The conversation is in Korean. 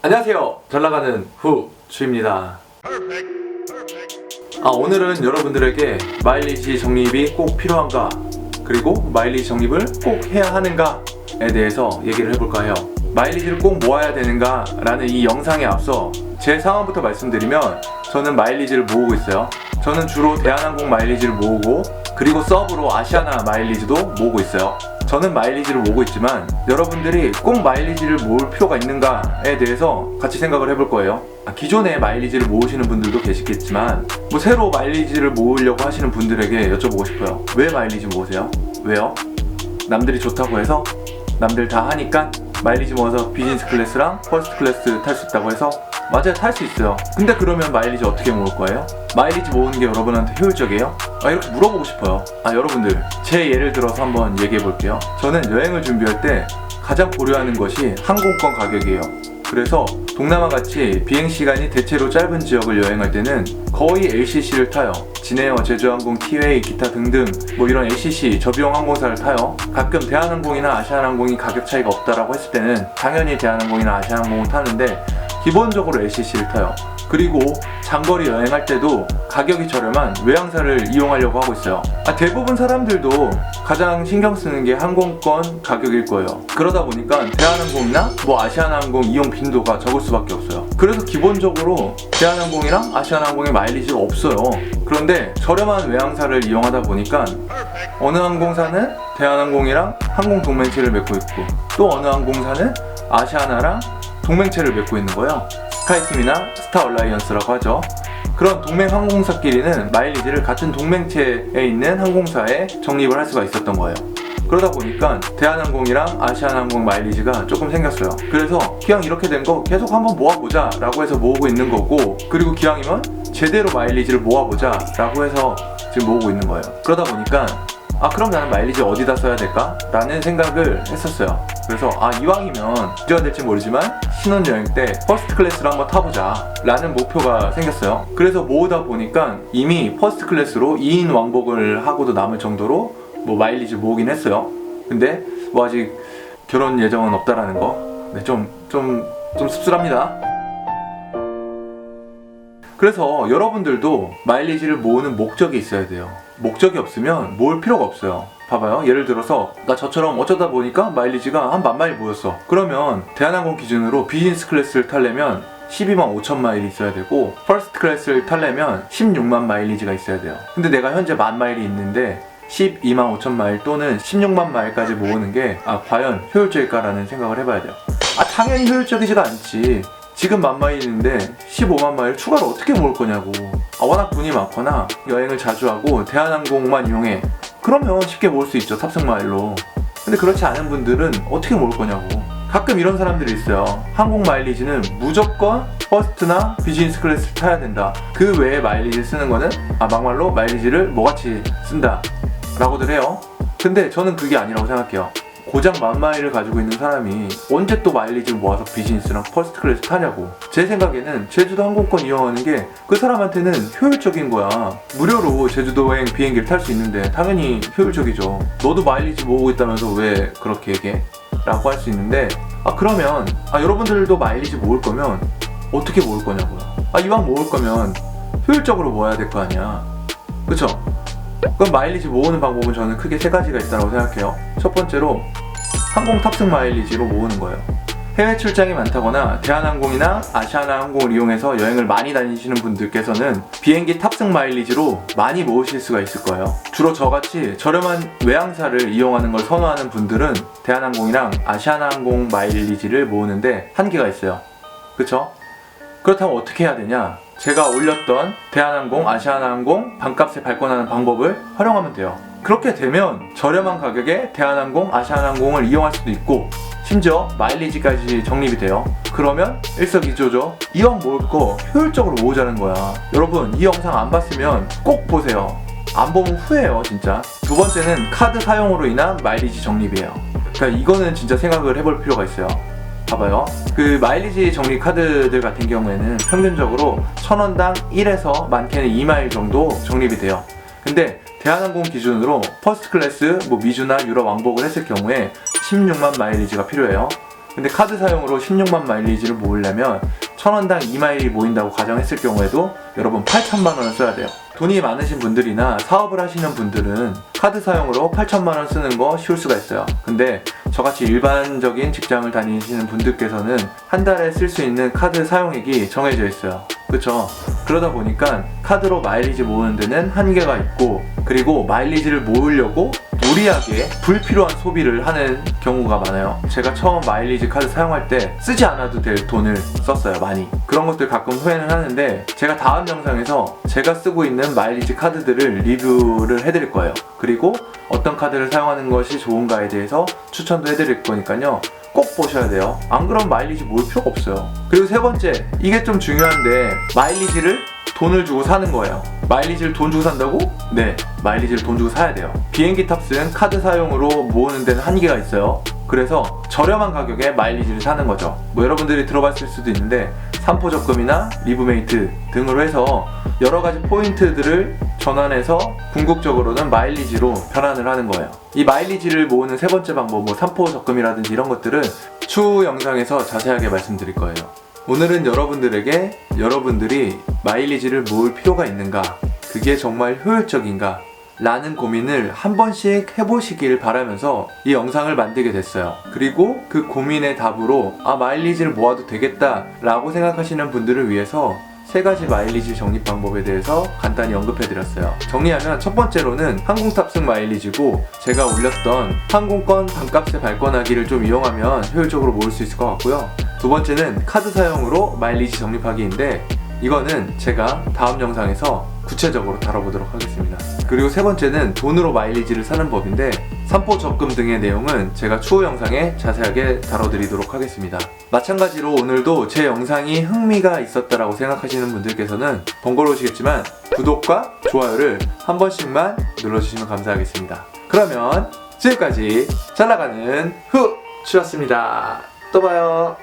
안녕하세요. 잘나가는 후추입니다. 오늘은 여러분들에게 마일리지 적립이 꼭 필요한가, 그리고 마일리지 적립을 꼭 해야 하는가에 대해서 얘기를 해볼까 해요. 마일리지를 꼭 모아야 되는가 라는 이 영상에 앞서 제 상황부터 말씀드리면, 저는 마일리지를 모으고 있어요. 저는 주로 대한항공 마일리지를 모으고, 그리고 서브로 아시아나 마일리지도 모으고 있어요. 저는 마일리지를 모으고 있지만 여러분들이 꼭 마일리지를 모을 필요가 있는가에 대해서 같이 생각을 해볼 거예요. 기존에 마일리지를 모으시는 분들도 계시겠지만, 새로 마일리지를 모으려고 하시는 분들에게 여쭤보고 싶어요. 왜 마일리지 모으세요? 왜요? 남들이 좋다고 해서? 남들 다 하니까? 마일리지 모아서 비즈니스 클래스랑 퍼스트 클래스 탈 수 있다고 해서? 맞아요, 탈 수 있어요. 근데 그러면 마일리지 어떻게 모을 거예요? 마일리지 모으는 게 여러분한테 효율적이에요? 이렇게 물어보고 싶어요. 여러분들, 제 예를 들어서 한번 얘기해 볼게요. 저는 여행을 준비할 때 가장 고려하는 것이 항공권 가격이에요. 그래서 동남아같이 비행시간이 대체로 짧은 지역을 여행할 때는 거의 LCC를 타요. 진에어, 제주항공, 티웨이, 기타 등등 이런 LCC 저비용 항공사를 타요. 가끔 대한항공이나 아시아나항공이 가격 차이가 없다라고 했을 때는 당연히 대한항공이나 아시아나항공을 타는데, 기본적으로 LCC를 타요. 그리고 장거리 여행할 때도 가격이 저렴한 외항사를 이용하려고 하고 있어요. 대부분 사람들도 가장 신경 쓰는 게 항공권 가격일 거예요. 그러다 보니까 대한항공이나 아시아나항공 이용 빈도가 적을 수밖에 없어요. 그래서 기본적으로 대한항공이랑 아시아나항공의 마일리지가 없어요. 그런데 저렴한 외항사를 이용하다 보니까 어느 항공사는 대한항공이랑 항공 동맹체를 맺고 있고, 또 어느 항공사는 아시아나랑 동맹체를 맺고 있는 거예요. 스카이팀이나 스타얼라이언스라고 하죠. 그런 동맹 항공사끼리는 마일리지를 같은 동맹체에 있는 항공사에 적립을 할 수가 있었던 거예요. 그러다 보니까 대한항공이랑 아시아나항공 마일리지가 조금 생겼어요. 그래서 기왕 이렇게 된 거 계속 한번 모아보자 라고 해서 모으고 있는 거고, 그리고 기왕이면 제대로 마일리지를 모아보자 라고 해서 지금 모으고 있는 거예요. 그러다 보니까 그럼 나는 마일리지 어디다 써야 될까? 라는 생각을 했었어요. 그래서 이왕이면 언제가 될지 모르지만 신혼여행 때 퍼스트 클래스를 한번 타보자 라는 목표가 생겼어요. 그래서 모으다 보니까 이미 퍼스트 클래스로 2인 왕복을 하고도 남을 정도로 마일리지 모으긴 했어요. 근데 아직 결혼 예정은 없다라는 거, 좀 씁쓸합니다. 그래서 여러분들도 마일리지를 모으는 목적이 있어야 돼요. 목적이 없으면 모을 필요가 없어요. 봐봐요. 예를 들어서 저처럼 어쩌다 보니까 마일리지가 한 10,000마일 모였어. 그러면 대한항공 기준으로 비즈니스 클래스를 타려면 12만 5천 마일이 있어야 되고, 퍼스트 클래스를 타려면 16만 마일리지가 있어야 돼요. 근데 내가 현재 10,000마일이 있는데 12만 5천 마일 또는 16만 마일까지 모으는 게 과연 효율적일까라는 생각을 해봐야 돼요. 당연히 효율적이지가 않지. 지금 10,000마일 있는데 15만 마일 추가로 어떻게 모을 거냐고. 워낙 돈이 많거나 여행을 자주 하고 대한항공만 이용해. 그러면 쉽게 모을 수 있죠, 탑승 마일로. 근데 그렇지 않은 분들은 어떻게 모을 거냐고. 가끔 이런 사람들이 있어요. 항공 마일리지는 무조건 퍼스트나 비즈니스 클래스를 타야 된다. 그 외에 마일리지 쓰는 거는 막말로 마일리지를 뭐같이 쓴다 라고들 해요. 근데 저는 그게 아니라고 생각해요. 고작 10,000마일을 가지고 있는 사람이 언제 또 마일리지를 모아서 비즈니스랑 퍼스트 클래스 타냐고. 제 생각에는 제주도 항공권 이용하는 게 그 사람한테는 효율적인 거야. 무료로 제주도행 비행기를 탈 수 있는데 당연히 효율적이죠. 너도 마일리지 모으고 있다면서 왜 그렇게 얘기해? 라고 할 수 있는데, 그러면 여러분들도 마일리지 모을 거면 어떻게 모을 거냐고요. 이왕 모을 거면 효율적으로 모아야 될 거 아니야. 그쵸? 그럼 마일리지 모으는 방법은 저는 크게 3가지가 있다고 생각해요. 첫 번째로 항공 탑승 마일리지로 모으는 거예요. 해외 출장이 많다거나 대한항공이나 아시아나항공을 이용해서 여행을 많이 다니시는 분들께서는 비행기 탑승 마일리지로 많이 모으실 수가 있을 거예요. 주로 저같이 저렴한 외항사를 이용하는 걸 선호하는 분들은 대한항공이랑 아시아나항공 마일리지를 모으는데 한계가 있어요. 그쵸? 그렇다면 어떻게 해야 되냐? 제가 올렸던 대한항공, 아시아나항공 반값에 발권하는 방법을 활용하면 돼요. 그렇게 되면 저렴한 가격에 대한항공, 아시아나항공을 이용할 수도 있고, 심지어 마일리지까지 적립이 돼요. 그러면 일석이조죠. 이왕 모을 거 효율적으로 모으자는 거야. 여러분, 이 영상 안 봤으면 꼭 보세요. 안 보면 후회해요, 진짜. 두 번째는 카드 사용으로 인한 마일리지 적립이에요. 그러니까 이거는 진짜 생각을 해볼 필요가 있어요. 봐봐요. 그 마일리지 적립 카드들 같은 경우에는 평균적으로 1,000원당 1에서 많게는 2마일 정도 적립이 돼요. 근데 대한항공 기준으로 퍼스트 클래스 미주나 유럽 왕복을 했을 경우에 16만 마일리지가 필요해요. 근데 카드 사용으로 16만 마일리지를 모으려면 1000원당 2마일이 모인다고 가정했을 경우에도 여러분 8천만 원을 써야 돼요. 돈이 많으신 분들이나 사업을 하시는 분들은 카드 사용으로 8천만 원 쓰는 거 쉬울 수가 있어요. 근데 저같이 일반적인 직장을 다니시는 분들께서는 한 달에 쓸 수 있는 카드 사용액이 정해져 있어요. 그쵸? 그러다 보니까 카드로 마일리지 모으는 데는 한계가 있고, 그리고 마일리지를 모으려고 무리하게 불필요한 소비를 하는 경우가 많아요. 제가 처음 마일리지 카드 사용할 때 쓰지 않아도 될 돈을 썼어요. 많이. 그런 것들 가끔 후회는 하는데, 제가 다음 영상에서 제가 쓰고 있는 마일리지 카드들을 리뷰를 해드릴 거예요. 그리고 어떤 카드를 사용하는 것이 좋은가에 대해서 추천도 해드릴 거니까요, 꼭 보셔야 돼요. 안 그러면 마일리지 모을 필요가 없어요. 그리고 세 번째, 이게 좀 중요한데, 마일리지를 돈을 주고 사는 거예요. 마일리지를 돈 주고 산다고? 네, 마일리지를 돈 주고 사야 돼요. 비행기 탑승 카드 사용으로 모으는 데는 한계가 있어요. 그래서 저렴한 가격에 마일리지를 사는 거죠. 뭐 여러분들이 들어봤을 수도 있는데, 삼포 적금이나 리브메이트 등으로 해서 여러 가지 포인트들을 전환해서 궁극적으로는 마일리지로 변환을 하는 거예요. 이 마일리지를 모으는 세 번째 방법, 뭐 삼포 적금이라든지 이런 것들은 추후 영상에서 자세하게 말씀드릴 거예요. 오늘은 여러분들에게 여러분들이 마일리지를 모을 필요가 있는가, 그게 정말 효율적인가 라는 고민을 한 번씩 해보시길 바라면서 이 영상을 만들게 됐어요. 그리고 그 고민의 답으로 마일리지를 모아도 되겠다 라고 생각하시는 분들을 위해서 세 가지 마일리지 적립 방법에 대해서 간단히 언급해드렸어요. 정리하면 첫 번째로는 항공 탑승 마일리지고, 제가 올렸던 항공권 반값에 발권하기를 좀 이용하면 효율적으로 모을 수 있을 것 같고요. 두 번째는 카드 사용으로 마일리지 적립하기인데, 이거는 제가 다음 영상에서 구체적으로 다뤄보도록 하겠습니다. 그리고 세 번째는 돈으로 마일리지를 사는 법인데, 삼포 적금 등의 내용은 제가 추후 영상에 자세하게 다뤄드리도록 하겠습니다. 마찬가지로 오늘도 제 영상이 흥미가 있었다라고 생각하시는 분들께서는 번거로우시겠지만 구독과 좋아요를 한 번씩만 눌러주시면 감사하겠습니다. 그러면 지금까지 잘나가는 후추였습니다. 또 봐요.